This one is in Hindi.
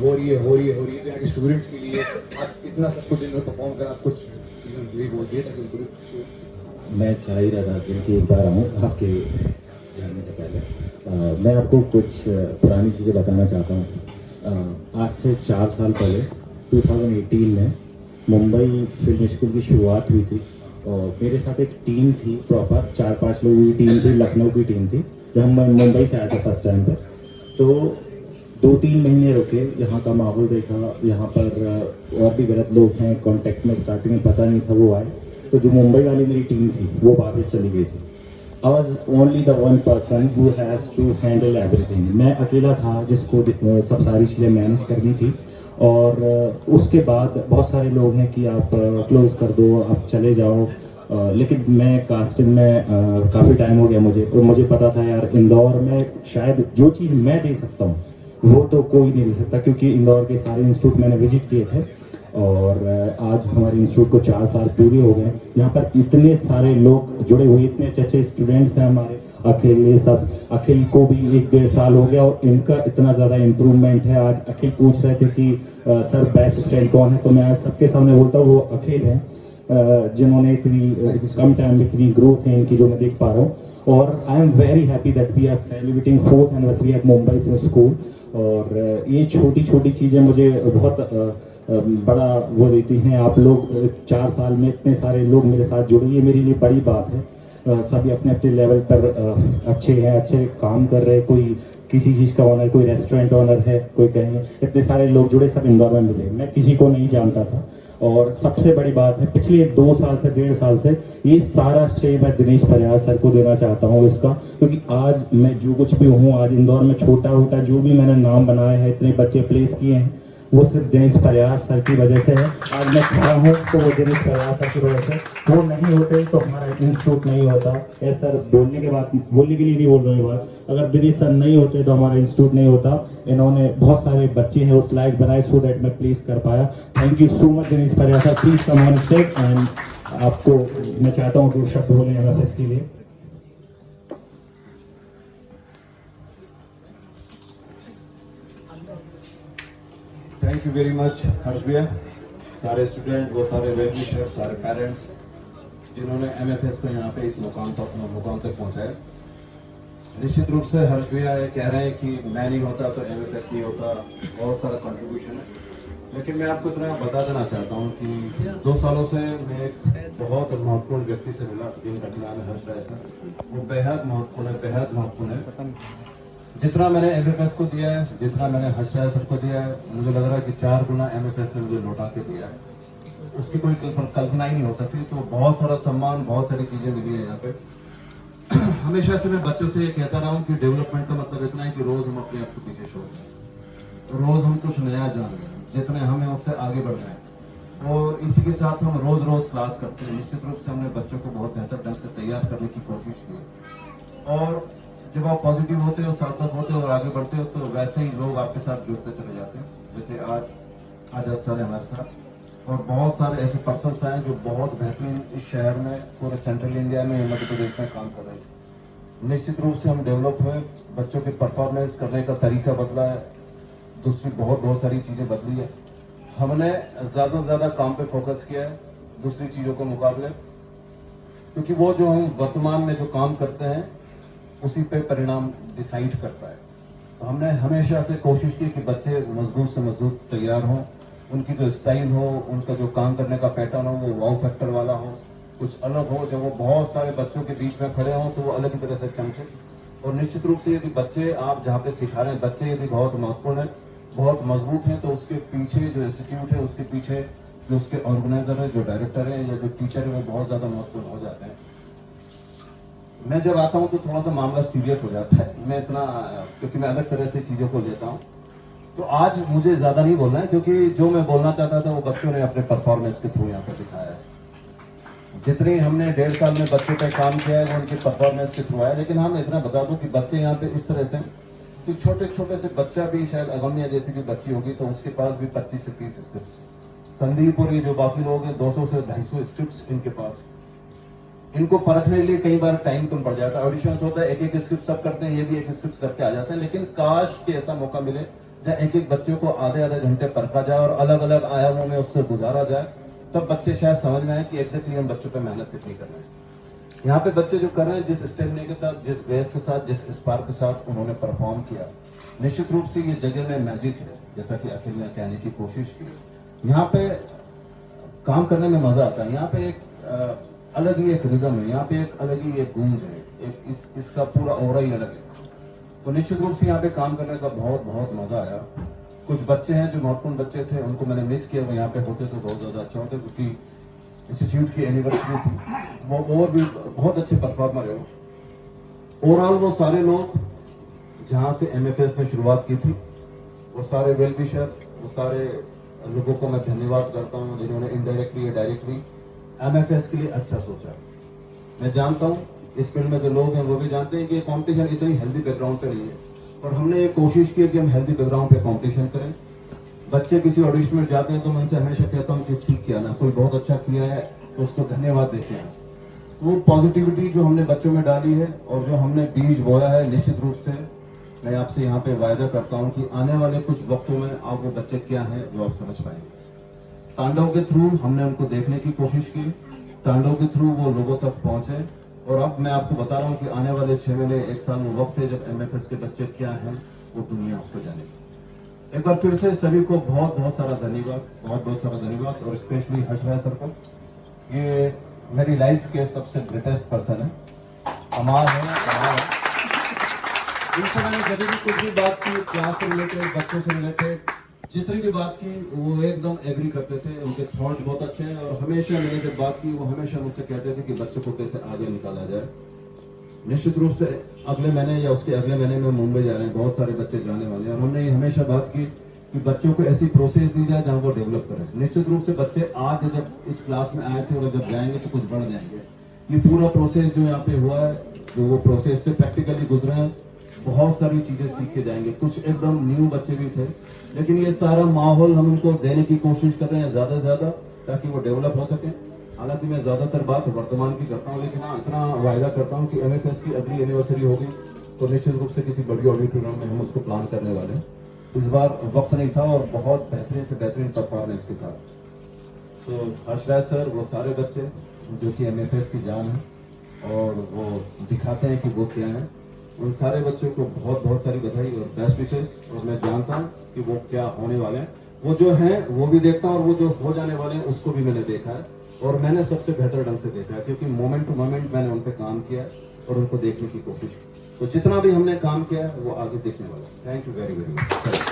हो रही है तो यहाँ के स्टूडेंट्स के लिए आप इतना सब कुछ इन्होंने परफॉर्म करा, आप कुछ चीज़ें मुझे बोल दिए ताकि उनको भी खुशी हो। मैं चाह ही रहा था कि एक बार आऊँ आपके जानने से पहले। मैं आपको कुछ पुरानी चीज़ें बताना चाहता हूँ। आज से 4 साल पहले 2018 में मुंबई फिल्म स्कूल की शुरुआत हुई थी और मेरे साथ एक टीम थी, प्रॉपर 4-5 लोगों की टीम थी, लखनऊ की टीम थी। जब हम मुंबई से आए थे फर्स्ट टाइम पर, तो 2-3 महीने रुके, यहाँ का माहौल देखा। यहाँ पर और भी गलत लोग हैं, कांटेक्ट में स्टार्टिंग में पता नहीं था, वो आए। तो जो मुंबई वाली मेरी टीम थी वो वापस चली गई थी। I was only the one person who has to handle everything. मैं अकेला था जिसको सब सारी चीज़ें मैनेज करनी थी। और उसके बाद बहुत सारे लोग हैं कि आप क्लोज़ कर दो, आप चले जाओ। लेकिन मैं कास्टिंग में काफ़ी टाइम हो गया मुझे, और मुझे पता था यार इंदौर में शायद जो चीज़ मैं दे सकता हूँ वो तो कोई नहीं दे सकता, क्योंकि इंदौर के सारे इंस्टीट्यूट मैंने विजिट किए थे। और आज हमारे इंस्टीट्यूट को 4 साल पूरे हो गए। यहाँ पर इतने सारे लोग जुड़े हुए, इतने अच्छे अच्छे स्टूडेंट्स हैं हमारे। अखिल, ये सब, अखिल को भी 1-1.5 साल हो गया और इनका इतना ज़्यादा इम्प्रूवमेंट है। आज अखिल पूछ रहे थे कि सर बेस्ट स्टाइल कौन है, तो मैं आज सबके सामने बोलता हूँ वो अखिल हैं, जिन्होंने इतनी कम टाइम में इतनी ग्रोथ है इनकी जो मैं देख पा रहा हूँ। और I am very happy that we are celebrating 4th anniversary at Mumbai film school. और ये छोटी छोटी चीज़ें मुझे बहुत बड़ा वो देती हैं। आप लोग 4 साल में इतने सारे लोग मेरे साथ जुड़े, ये मेरे लिए बड़ी बात है। सभी अपने अपने लेवल पर अच्छे हैं, अच्छे काम कर रहे हैं। कोई किसी चीज़ का ऑनर, कोई रेस्टोरेंट ऑनर है, कोई कहीं है। इतने सारे लोग जुड़े, सब इंदौर में मिले। मैं किसी को नहीं जानता था। और सबसे बड़ी बात है, पिछले 2 साल से 1.5 साल से ये सारा श्रेय मैं दिनेश परिहार सर को देना चाहता हूँ इसका। क्योंकि आज मैं जो कुछ भी हूँ, आज इंदौर में छोटा छोटा जो भी मैंने नाम बनाया है, इतने बच्चे प्लेस किए हैं, वो सिर्फ दिनेश परिहार सर की वजह से है। आज मैं खड़ा हूँ तो वो दिनेश परिहार सर की वजह से। वो नहीं होते तो हमारा इंस्टीट्यूट नहीं होता। ये सर बोलने के बाद, बोलने के लिए नहीं बोल रहे बात, अगर दिनेश सर नहीं होते तो हमारा इंस्टीट्यूट नहीं होता। इन्होंने बहुत सारे बच्चे हैं उस लायक बनाए, सो दैट मैं प्लेस कर पाया। Thank you so much Dinesh Parihar sir. Please come on stage. And आपको मैं चाहता हूँ 2 शब्द बोले एमएफएस के लिए। थैंक यू वेरी मच हर्ष भैया, सारे स्टूडेंट, वो सारे वेल विशर, सारे पेरेंट्स जिन्होंने एमएफएस को यहाँ पे इस मुकाम तक पहुँचाया। निश्चित रूप से हर्ष भैया ये कह रहे हैं कि मैं नहीं होता तो एमएफएस नहीं होता, बहुत सारा कंट्रीब्यूशन है। लेकिन मैं आपको इतना बता देना चाहता हूँ कि 2 सालों से मैं एक बहुत महत्वपूर्ण व्यक्ति से मिला, जिनका नाम है हर्ष राय सर। वो बेहद महत्वपूर्ण है, बेहद महत्वपूर्ण है। जितना मैंने एमएफएस को दिया है, जितना मैंने हर्ष राय सर को दिया है, मुझे लग रहा है कि 4 गुना एमएफएस ने मुझे लौटा के दिया है। उसकी कोई कल्पना ही नहीं हो सकती। तो बहुत सारा सम्मान, बहुत सारी चीजें मिली है यहाँ पे। हमेशा से मैं बच्चों से ये कहता रहा हूँ कि डेवलपमेंट का मतलब इतना है कि रोज हम अपने आप को पीछे छोड़ दें, रोज हम कुछ नया जान लें, जितने हमें उससे आगे बढ़ जाए। और इसी के साथ हम रोज रोज क्लास करते हैं। निश्चित रूप से हमने बच्चों को बहुत बेहतर ढंग से तैयार करने की कोशिश की। और जब आप पॉजिटिव होते हो, सार्थक होते हो और आगे बढ़ते हो, तो वैसे ही लोग आपके साथ जुड़ते चले जाते हैं। जैसे आज सर है हमारे साथ, और बहुत सारे ऐसे पर्सन्स आए जो बहुत बेहतरीन इस शहर में, पूरे सेंट्रल इंडिया में, मध्य प्रदेश में काम कर रहे थे। निश्चित रूप से हम डेवलप हुए, बच्चों के परफॉर्मेंस करने का तरीका बदला है, दूसरी बहुत सारी चीजें बदली है। हमने ज्यादा से ज्यादा काम पे फोकस किया है दूसरी चीजों के मुकाबले, क्योंकि वो जो हम वर्तमान में जो काम करते हैं उसी पे परिणाम डिसाइड करता है। तो हमने हमेशा से कोशिश की कि बच्चे मजबूत से मजबूत तैयार हों, उनकी जो स्टाइल हो, उनका जो काम करने का पैटर्न हो, वो वाव फैक्टर वाला हो, कुछ अलग हो। जब वो बहुत सारे बच्चों के बीच में खड़े हों तो वो अलग तरह से चमके। और निश्चित रूप से यदि बच्चे, आप जहाँ पे सिखा रहे हैं, बच्चे यदि बहुत महत्वपूर्ण है, बहुत मजबूत हैं, तो उसके पीछे जो इंस्टीट्यूट है, उसके पीछे जो उसके ऑर्गेनाइजर है, जो डायरेक्टर है या जो टीचर है, वो बहुत ज्यादा महत्वपूर्ण हो जाते हैं। मैं जब आता हूँ तो थोड़ा सा मामला सीरियस हो जाता है, मैं इतना, क्योंकि मैं अलग तरह से चीजों को लेता हूँ। तो आज मुझे ज्यादा नहीं बोलना है, क्योंकि जो मैं बोलना चाहता था वो बच्चों ने अपने परफॉर्मेंस के थ्रू यहाँ पर दिखाया है। जितनी हमने 1.5 साल में बच्चे पे काम किया है वो उनके परफॉर्मेंस के थ्रू आया। लेकिन हम इतना बता दूं कि बच्चे यहाँ पे इस तरह से कि छोटे छोटे से बच्चा भी, शायद अगम्य जैसी की बच्ची होगी तो उसके पास भी 25 से 30 स्क्रिप्ट। संदीप और ये जो बाकी लोग हैं 200 से 250 स्क्रिप्ट इनके पास। इनको परखने के लिए कई बार टाइम कम पड़ जाता है, ऑडिशंस होता है, एक स्क्रिप्ट सब करते हैं, ये भी एक स्क्रिप्ट करके आ जाते हैं। लेकिन काश कि ऐसा मौका मिले जब एक एक बच्चे को आधे आधे घंटे परखा जाए और अलग अलग आयामों में उससे गुजारा जाए, तब बच्चे शायद समझ में आए कि एग्जैक्टली हम बच्चों पे मेहनत कितनी कर रहे हैं। यहाँ पे बच्चे जो कर रहे हैं, जिस स्टेमिना के साथ, जिस ग्रेस के साथ, जिस स्पार्क के साथ उन्होंने परफॉर्म किया, निश्चित रूप से ये जगह में मैजिक है, जैसा कि अखिल ने कहने की कोशिश की। यहाँ पे काम करने में मजा आता है। यहाँ पे एक अलग ही एक रिदम है, यहाँ पे एक अलग ही एक गूंज है, एक इसका पूरा ऑरा ही अलग है। तो निश्चित रूप से यहाँ पे काम करने का बहुत बहुत मजा आया। कुछ बच्चे हैं जो महत्वपूर्ण बच्चे थे, उनको मैंने मिस किया, वो यहाँ पे होते तो बहुत ज़्यादा अच्छा होता, क्योंकि इंस्टीट्यूट की एनिवर्सरी थी, वो और भी बहुत अच्छे परफॉर्मर है। ओवरऑल वो सारे लोग जहाँ से MFS ने शुरुआत की थी, वो सारे वेल विशर, वो सारे लोगों को मैं धन्यवाद करता हूँ जिन्होंने इनडायरेक्टली या डायरेक्टली MFS के लिए अच्छा सोचा। मैं जानता हूँ इस फील्ड में जो लोग हैं वो भी जानते हैं कि ये कंपटीशन इतनी हेल्दी बैकग्राउंड पे नहीं है, और हमने ये कोशिश की कि हम हेल्दी बैकग्राउंड पे कंपटीशन करें। बच्चे किसी ऑडिशन में जाते हैं तो मैं उनसे हमेशा कहता हूँ कि सीख के आना, कोई बहुत अच्छा किया है तो उसको धन्यवाद देते हैं। वो पॉजिटिविटी जो हमने बच्चों में डाली है और जो हमने बीज बोया है, निश्चित रूप से मैं आपसे यहाँ पे वायदा करता हूँ कि आने वाले कुछ वक्तों में आप वो बच्चे क्या हैं वो आप समझ पाएंगे। तांडव के थ्रू हमने उनको देखने की कोशिश की, तांडव के थ्रू वो लोगों तक पहुंचे, और अब मैं आपको बता रहा हूँ कि आने वाले 6 महीने 1 साल वो वक्त है जब MFS के बच्चे क्या हैं वो दुनिया उसको जानेगी। एक बार फिर से सभी को बहुत बहुत सारा धन्यवाद, बहुत बहुत सारा धन्यवाद, और स्पेशली हर्षराज सर को। ये मेरी लाइफ के सबसे ग्रेटेस्ट पर्सन है, कमाल है। इनसे मैंने जब भी कुछ भी बात की, क्लास से रिलेटेड, बच्चों से रिलेटेड, जितनी भी बात की वो एकदम एग्री करते थे। उनके थॉट बहुत अच्छे हैं, और हमेशा मैंने जब बात की वो हमेशा मुझसे कहते थे कि बच्चों को कैसे आगे निकाला जाए। निश्चित रूप से अगले महीने या उसके अगले महीने में मुंबई जा रहे हैं, बहुत सारे बच्चे जाने वाले हैं, और हमने ये हमेशा बात की कि बच्चों को ऐसी प्रोसेस दी जाए जहाँ वो डेवलप करें। निश्चित रूप से बच्चे आज जब इस क्लास में आए थे, वो जब जाएंगे तो कुछ बढ़ जाएंगे। ये पूरा प्रोसेस जो यहाँ पे हुआ है, जो वो प्रोसेस से प्रैक्टिकली गुजरे हैं, बहुत सारी चीजें सीख के जाएंगे। कुछ एकदम न्यू बच्चे भी थे, लेकिन ये सारा माहौल हम उनको देने की कोशिश कर रहे हैं ज्यादा से ज्यादा, ताकि वो डेवलप हो सके। हालांकि मैं ज्यादातर बात वर्तमान की करता हूँ, लेकिन हाँ इतना वायदा करता हूँ कि MFS की अगली एनिवर्सरी होगी तो निश्चित रूप से किसी बड़ी ऑडिटोरियम में हम उसको प्लान करने वाले हैं। इस बार वक्त नहीं था, और बहुत बेहतरीन से बेहतरीन परफॉर्मेंस के साथ। सो हर्षराज सर, वो सारे बच्चे जो कि MFS की जान है और वो दिखाते हैं कि वो क्या है, उन सारे बच्चों को बहुत बहुत सारी बधाई और बेस्ट विशेस। और मैं जानता हूँ कि वो क्या होने वाले हैं, वो जो हैं वो भी देखता हूँ, और वो जो हो जाने वाले हैं उसको भी मैंने देखा है, और मैंने सबसे बेहतर ढंग से देखा है, क्योंकि मोमेंट टू मोमेंट मैंने उन पर काम किया है और उनको देखने की कोशिश की। तो जितना भी हमने काम किया है वो आगे देखने वाला है। Thank you very very much.